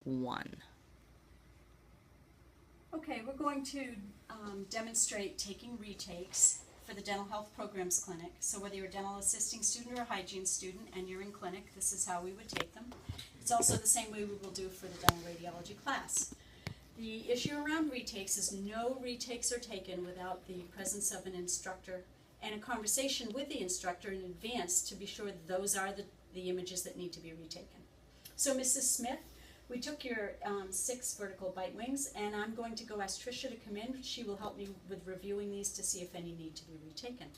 1. Okay, we're going to demonstrate taking retakes for the Dental Health Programs Clinic. So whether you're a dental assisting student or a hygiene student and you're in clinic, this is how we would take them. It's also the same way we will do for the dental radiology class. The issue around retakes is no retakes are taken without the presence of an instructor and a conversation with the instructor in advance to be sure that those are the images that need to be retaken. So Mrs. Smith, we took your 6 vertical bite wings, and I'm going to go ask Tricia to come in. She will help me with reviewing these to see if any need to be retaken.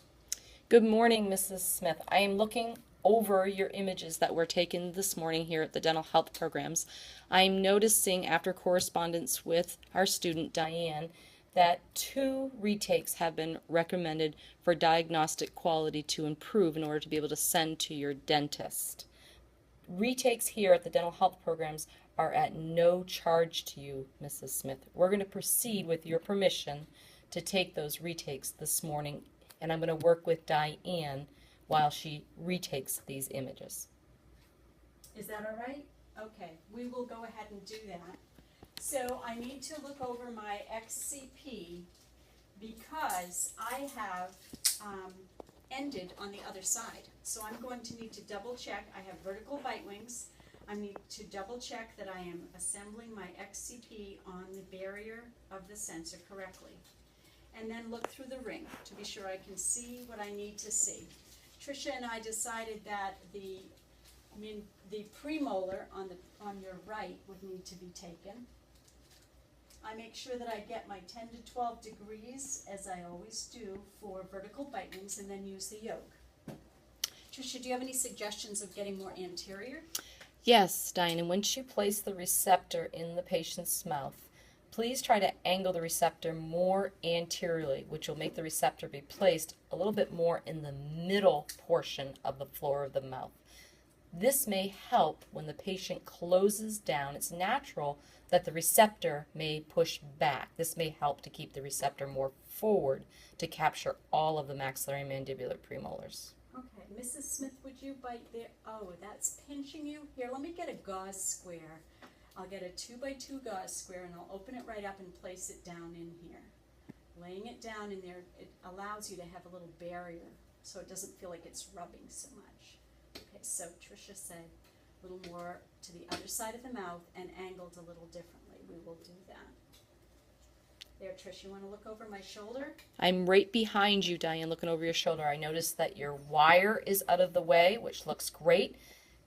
Good morning, Mrs. Smith. I am looking over your images that were taken this morning here at the Dental Health Programs. I'm noticing after correspondence with our student, Diane, that 2 retakes have been recommended for diagnostic quality to improve in order to be able to send to your dentist. Retakes here at the Dental Health Programs are at no charge to you, Mrs. Smith. We're going to proceed with your permission to take those retakes this morning, and I'm going to work with Diane while she retakes these images. Is that all right? Okay, we will go ahead and do that. So I need to look over my XCP because I have ended on the other side. So I'm going to need to double check. I have vertical bite wings. I need to double check that I am assembling my XCP on the barrier of the sensor correctly. And then look through the ring to be sure I can see what I need to see. Tricia and I decided that the premolar on your right would need to be taken. I make sure that I get my 10 to 12 degrees, as I always do, for vertical bite wings, and then use the yoke. Tricia, do you have any suggestions of getting more anterior? Yes, Diane, and once you place the receptor in the patient's mouth, please try to angle the receptor more anteriorly, which will make the receptor be placed a little bit more in the middle portion of the floor of the mouth. This may help when the patient closes down. It's natural that the receptor may push back. This may help to keep the receptor more forward to capture all of the maxillary mandibular premolars. Okay, Mrs. Smith, would you bite there? Oh, that's pinching you. Here, let me get a gauze square. I'll get a 2x2 gauze square and I'll open it right up and place it down in here. Laying it down in there, it allows you to have a little barrier so it doesn't feel like it's rubbing so much. Okay, so Tricia said a little more to the other side of the mouth and angled a little differently. We will do that. There, Trish, you want to look over my shoulder? I'm right behind you, Diane, looking over your shoulder. I noticed that your wire is out of the way, which looks great.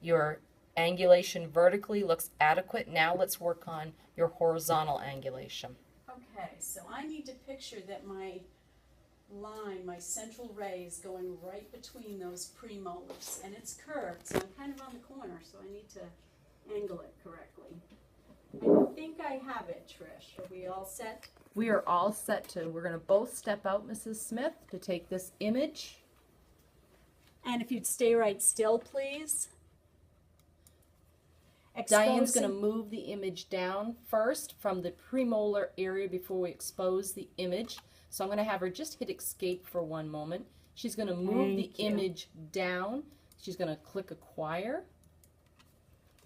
Your angulation vertically looks adequate. Now let's work on your horizontal angulation. Okay, so I need to picture that my line, my central ray, is going right between those premolars, and it's curved, so I'm kind of on the corner, so I need to angle it correctly. I think I have it, Trish. Are we all set? We are all set to, we're going to both step out, Mrs. Smith, to take this image. And if you'd stay right still, please. Diane's going to move the image down first from the premolar area before we expose the image. So I'm going to have her just hit escape for one moment. She's going to move the image down. She's going to click acquire.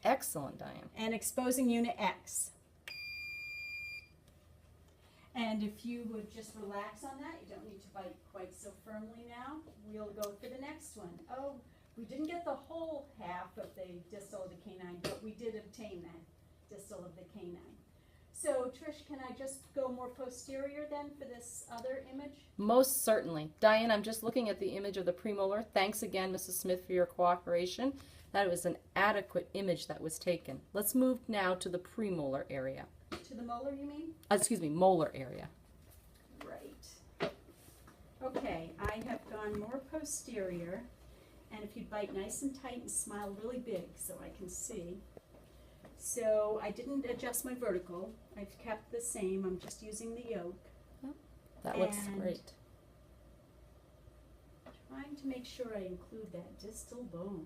Excellent, Diane. And exposing unit X. And if you would just relax on that, you don't need to bite quite so firmly now. We'll go for the next one. Oh, we didn't get the whole half of the distal of the canine, but we did obtain that distal of the canine. So, Trish, can I just go more posterior then for this other image? Most certainly. Diane, I'm just looking at the image of the premolar. Thanks again, Mrs. Smith, for your cooperation. That was an adequate image that was taken. Let's move now to the premolar area. To the molar, you mean? Excuse me, molar area. Right. Okay, I have gone more posterior. And if you bite nice and tight and smile really big so I can see. So I didn't adjust my vertical. I've kept the same. I'm just using the yoke. That looks great. Trying to make sure I include that distal bone.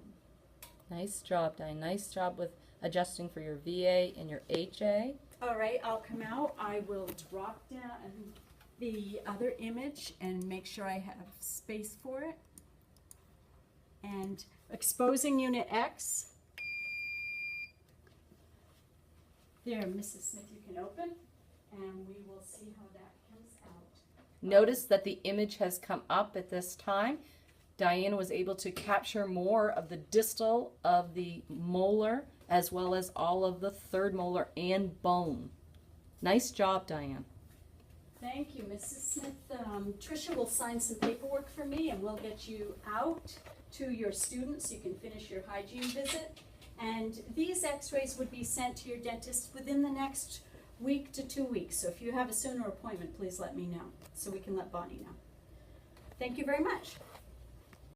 Nice job, Diane. Nice job with adjusting for your VA and your HA. All right, I'll come out. I will drop down the other image and make sure I have space for it. And exposing unit X. There, Mrs. Smith, you can open, and we will see how that comes out. Notice that the image has come up at this time. Diane was able to capture more of the distal of the molar as well as all of the third molar and bone. Nice job, Diane. Thank you, Mrs. Smith. Tricia will sign some paperwork for me, and we'll get you out to your students so you can finish your hygiene visit. And these x-rays would be sent to your dentist within the next week to 2 weeks. So if you have a sooner appointment, please let me know so we can let Bonnie know. Thank you very much.